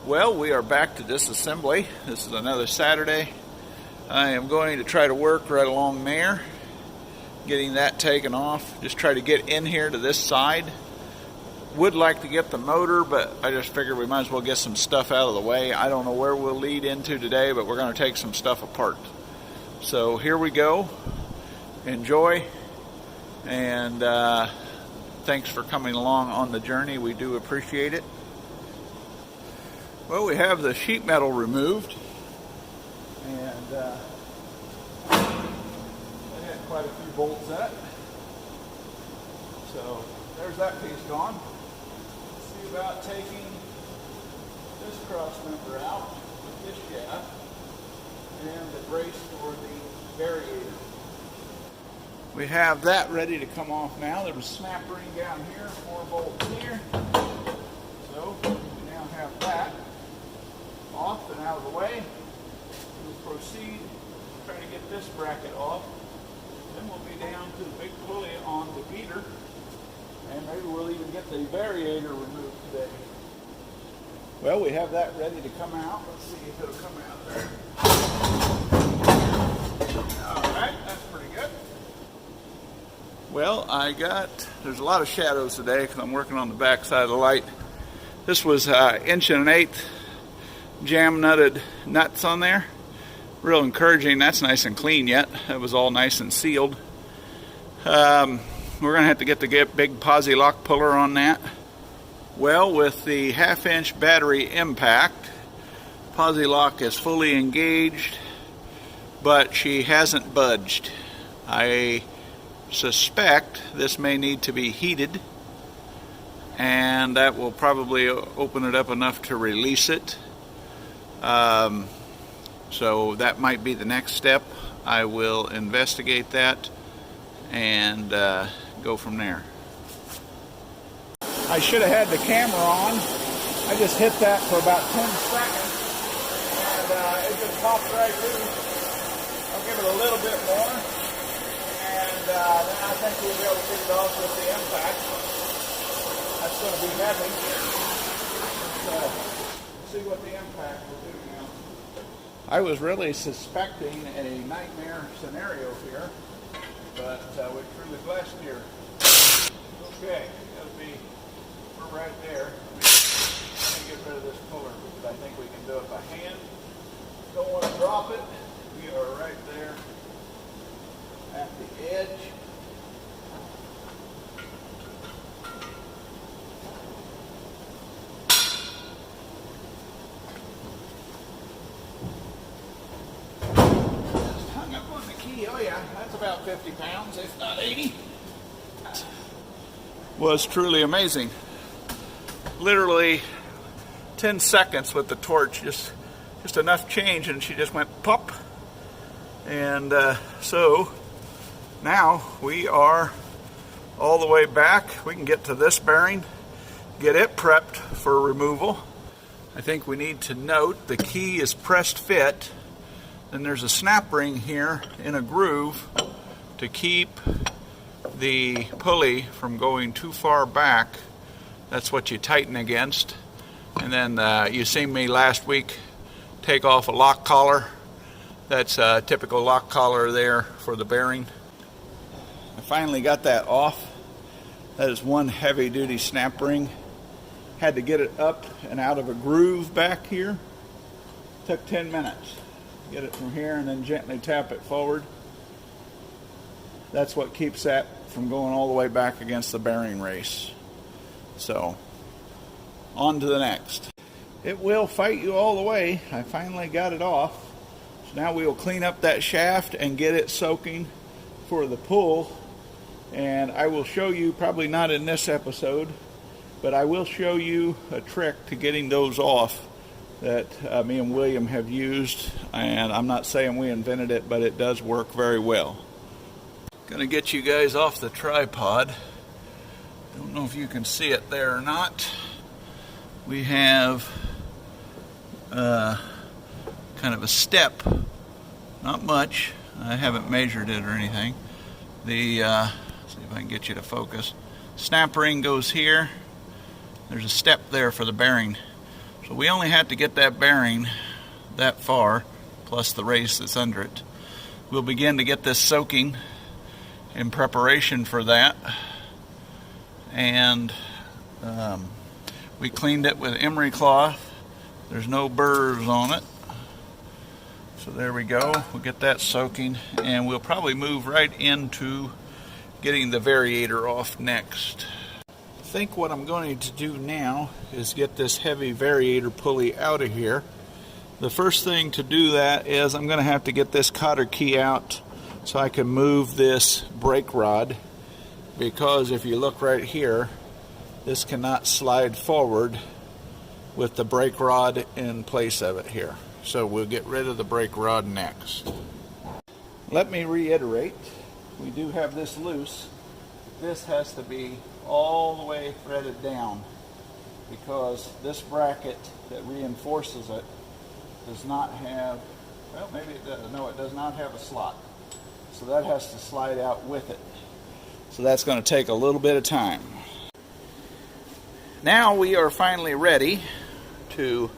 Well, we are back to disassembly. This is another Saturday. I am going to try to work right along there, getting that taken off. Just try to get in here to this side. Would like to get the motor, but I just figured we might as well get some stuff out of the way. I don't know where we'll lead into today, but we're going to take some stuff apart. So here we go. Enjoy, and thanks for coming along on the journey. We do appreciate it. Well, we have the sheet metal removed, and it had quite a few bolts in it. So there's that piece gone. Let's see about taking this cross member out with this shaft and the brace for the Variator. We have that ready to come off now. There was a snap ring down here, 4 bolts here. So we now have that off and out of the way. We'll proceed trying to get this bracket off. Then we'll be down to the big pulley on the beater, and maybe we'll even get the Variator removed today. Well, we have that ready to come out. Let's see if it'll come out there. Alright, that's pretty good. Well, there's a lot of shadows today because I'm working on the back side of the light. This was 1 1/8" jam nutted nuts on there. Real encouraging. That's nice and clean yet. That was all nice and sealed. We're going to have to get the big posi lock puller on that. Well, with the 1/2" battery impact, posi lock is fully engaged, but she hasn't budged. I suspect this may need to be heated, and that will probably open it up enough to release it. So that might be the next step. I will investigate that and go from there. I should have had the camera on. I just hit that for about 10 seconds and it just popped right loose. I'll give it a little bit more, and then I think we'll be able to get it off with the impact. That's going to be heavy. So see what the impact will do now. I was really suspecting a nightmare scenario here, but we're truly blessed here. Okay, we're right there. Let me get rid of this puller because I think we can do it by hand. Don't want to drop it. We are right there at the edge. Oh yeah, that's about 50 pounds, if not 80. Was truly amazing. Literally 10 seconds with the torch, just enough change, and she just went pop. And so now we are all the way back. We can get to this bearing, get it prepped for removal. I think we need to note the key is pressed fit. Then there's a snap ring here in a groove to keep the pulley from going too far back. That's what you tighten against. And then you seen me last week take off a lock collar. That's a typical lock collar there for the bearing. I finally got that off. That is one heavy duty snap ring. Had to get it up and out of a groove back here. Took 10 minutes. Get it from here and then gently tap it forward. That's what keeps that from going all the way back against the bearing race. So, on to the next. It will fight you all the way. I finally got it off. So now we will clean up that shaft and get it soaking for the pull. And I will show you, probably not in this episode, but I will show you a trick to getting those off that me and William have used, and I'm not saying we invented it, but it does work very well. Gonna get you guys off the tripod. Don't know if you can see it there or not. We have kind of a step, not much. I haven't measured it or anything. See if I can get you to focus. Snap ring goes here. There's a step there for the bearing. So So we only had to get that bearing that far, plus the race that's under it. We'll begin to get this soaking in preparation for that. And we cleaned it with emery cloth. There's no burrs on it. So there we go. We'll get that soaking, and we'll probably move right into getting the Variator off next. I think what I'm going to do now is get this heavy Variator pulley out of here. The first thing to do that is I'm going to have to get this cotter key out so I can move this brake rod, because if you look right here, this cannot slide forward with the brake rod in place of it here. So we'll get rid of the brake rod next. Let me reiterate, we do have this loose. This has to be all the way threaded down, because this bracket that reinforces it does not have, well, maybe it does. No, it does not have a slot. So that has to slide out with it. So that's going to take a little bit of time. Now we are finally ready to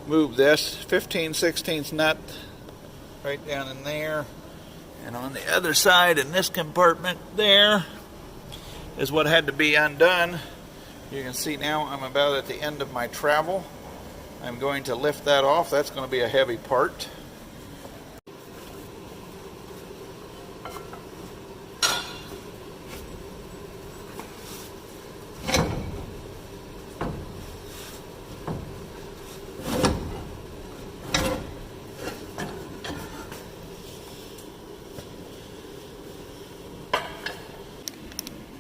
move this 15/16 nut right down in there, and on the other side in this compartment there is what had to be undone. You can see now I'm about at the end of my travel. I'm going to lift that off. That's going to be a heavy part.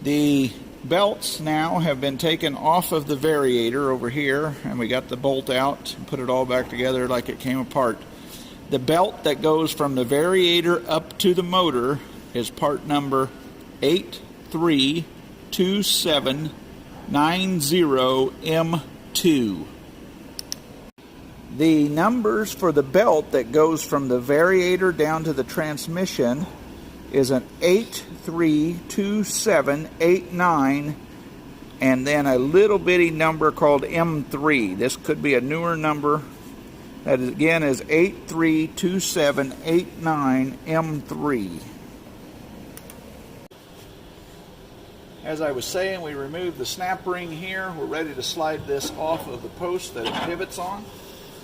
The belts now have been taken off of the Variator over here, and we got the bolt out and put it all back together like it came apart. The belt that goes from the Variator up to the motor is part number 832790M2. The numbers for the belt that goes from the Variator down to the transmission is an 832789, and then a little bitty number called M3. This could be a newer number. That again is 832789M3. As I was saying, we removed the snap ring here. We're ready to slide this off of the post that it pivots on.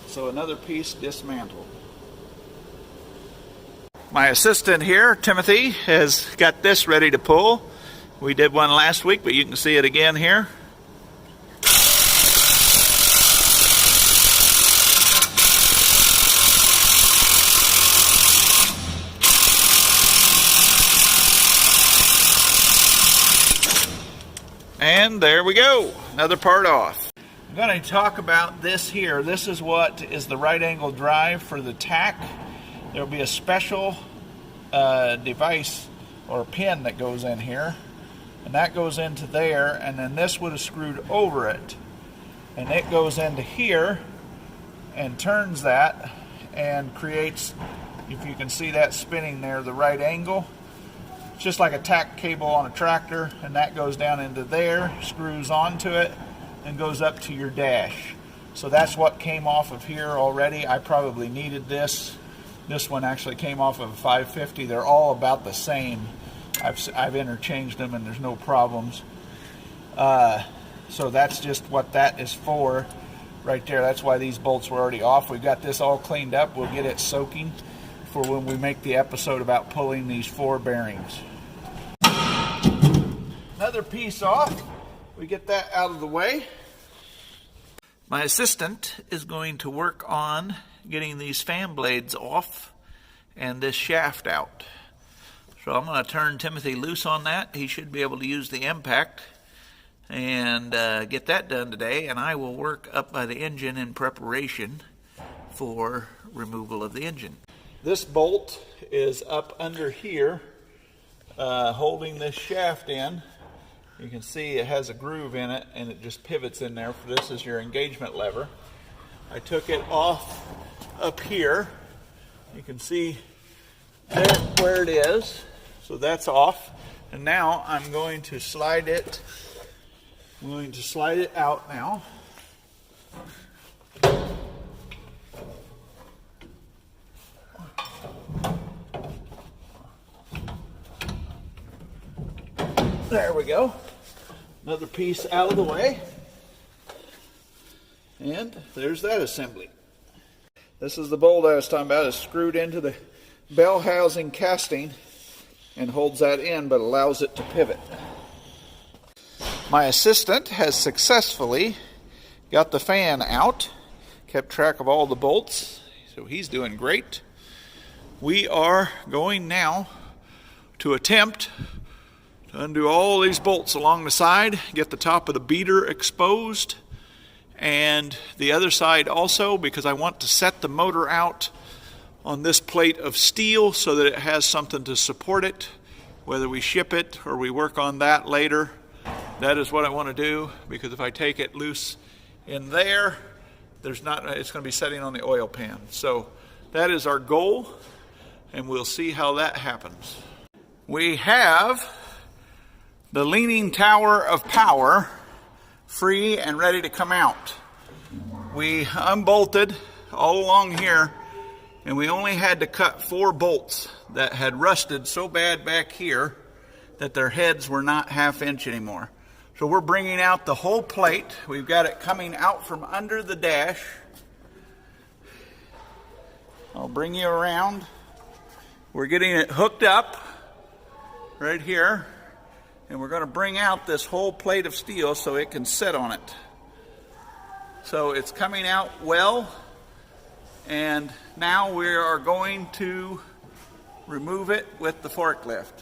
So another piece dismantled. My assistant here, Timothy, has got this ready to pull. We did one last week, but you can see it again here. And there we go, another part off. I'm going to talk about this here. This is what is the right angle drive for the tack. There'll be a special device or pin that goes in here, and that goes into there, and then this would have screwed over it, and it goes into here and turns that and creates, if you can see that spinning there, the right angle. It's just like a tack cable on a tractor, and that goes down into there, screws onto it, and goes up to your dash. So that's what came off of here already. I probably needed this. This one actually came off of a 550. They're all about the same. I've interchanged them, and there's no problems. So that's just what that is for right there. That's why these bolts were already off. We've got this all cleaned up. We'll get it soaking for when we make the episode about pulling these 4 bearings. Another piece off. We get that out of the way. My assistant is going to work on getting these fan blades off and this shaft out. So I'm going to turn Timothy loose on that. He should be able to use the impact and get that done today, and I will work up by the engine in preparation for removal of the engine. This bolt is up under here holding this shaft in. You can see it has a groove in it, and it just pivots in there. For this is your engagement lever. I took it off up here. You can see there where it is. So that's off. And now I'm going to slide it. I'm going to slide it out now. There we go. Another piece out of the way. And there's that assembly. This is the bolt I was talking about. It's screwed into the bell housing casting and holds that in, but allows it to pivot. My assistant has successfully got the fan out, kept track of all the bolts, so he's doing great. We are going now to attempt to undo all these bolts along the side, get the top of the beater exposed, and the other side also, because I want to set the motor out on this plate of steel so that it has something to support it, whether we ship it or we work on that later. That is what I want to do, because if I take it loose in there, it's going to be setting on the oil pan. So that is our goal, and we'll see how that happens. We have the leaning tower of power free and ready to come out. We unbolted all along here, and we only had to cut 4 bolts that had rusted so bad back here that their heads were not 1/2 inch anymore. So we're bringing out the whole plate. We've got it coming out from under the dash. I'll bring you around. We're getting it hooked up right here, and we're going to bring out this whole plate of steel so it can sit on it. So it's coming out well, and now we are going to remove it with the forklift.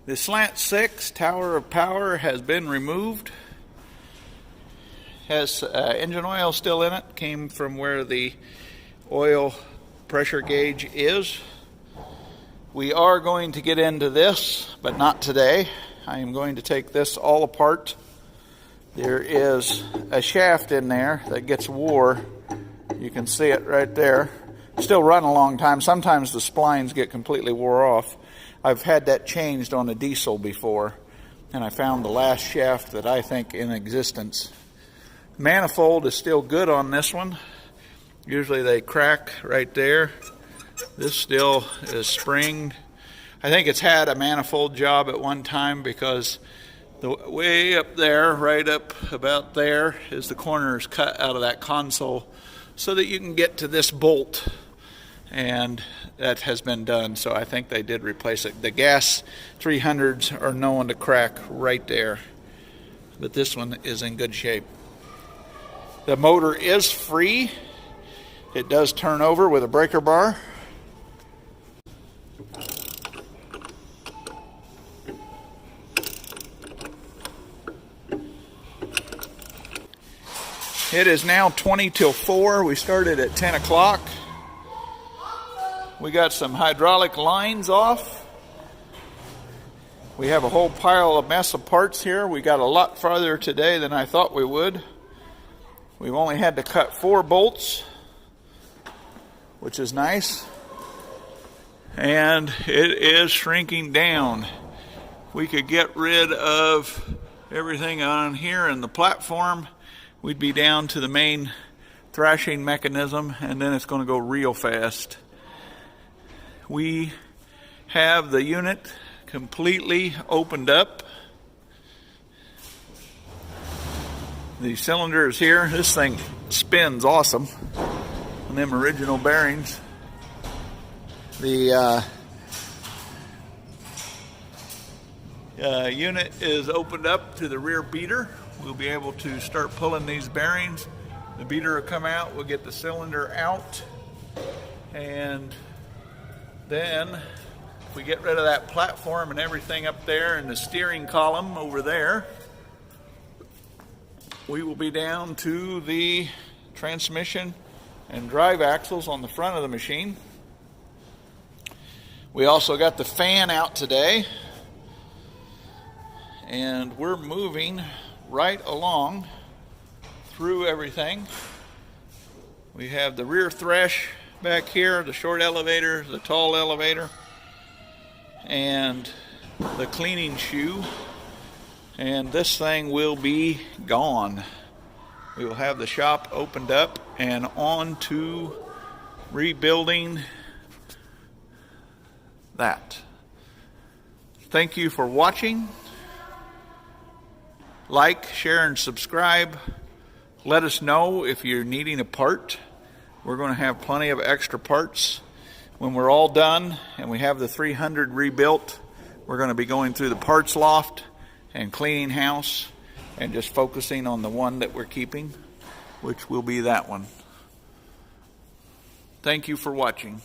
The slant 6 tower of power has been removed. Has engine oil still in it. Came from where the oil pressure gauge is. We are going to get into this, but not today. I am going to take this all apart. There is a shaft in there that gets wore. You can see it right there. Still run a long time. Sometimes the splines get completely wore off. I've had that changed on a diesel before, and I found the last shaft that I think in existence. Manifold is still good on this one. Usually they crack right there. This still is springed. I think it's had a manifold job at one time, because the way up there, right up about there, is the corners cut out of that console so that you can get to this bolt. And that has been done, so I think they did replace it. The gas 300s are known to crack right there, but this one is in good shape. The motor is free. It does turn over with a breaker bar. It is now 20 till 4. We started at 10 o'clock. We got some hydraulic lines off. We have a whole pile of mess of parts here. We got a lot farther today than I thought we would. We've only had to cut 4 bolts, which is nice. And it is shrinking down. We could get rid of everything on here in the platform. We'd be down to the main thrashing mechanism, and then it's going to go real fast. We have the unit completely opened up. The cylinder is here. This thing spins awesome. And them original bearings. The unit is opened up to the rear beater. We'll be able to start pulling these bearings. The beater will come out. We'll get the cylinder out. And then if we get rid of that platform and everything up there and the steering column over there, we will be down to the transmission and drive axles on the front of the machine. We also got the fan out today, and we're moving right along through everything. We have the rear thresh back here, the short elevator, the tall elevator, and the cleaning shoe. And this thing will be gone. We will have the shop opened up and on to rebuilding that. Thank you for watching. Like, share, and subscribe. Let us know if you're needing a part. We're going to have plenty of extra parts. When we're all done and we have the 300 rebuilt, we're going to be going through the parts loft and cleaning house and just focusing on the one that we're keeping, which will be that one. Thank you for watching.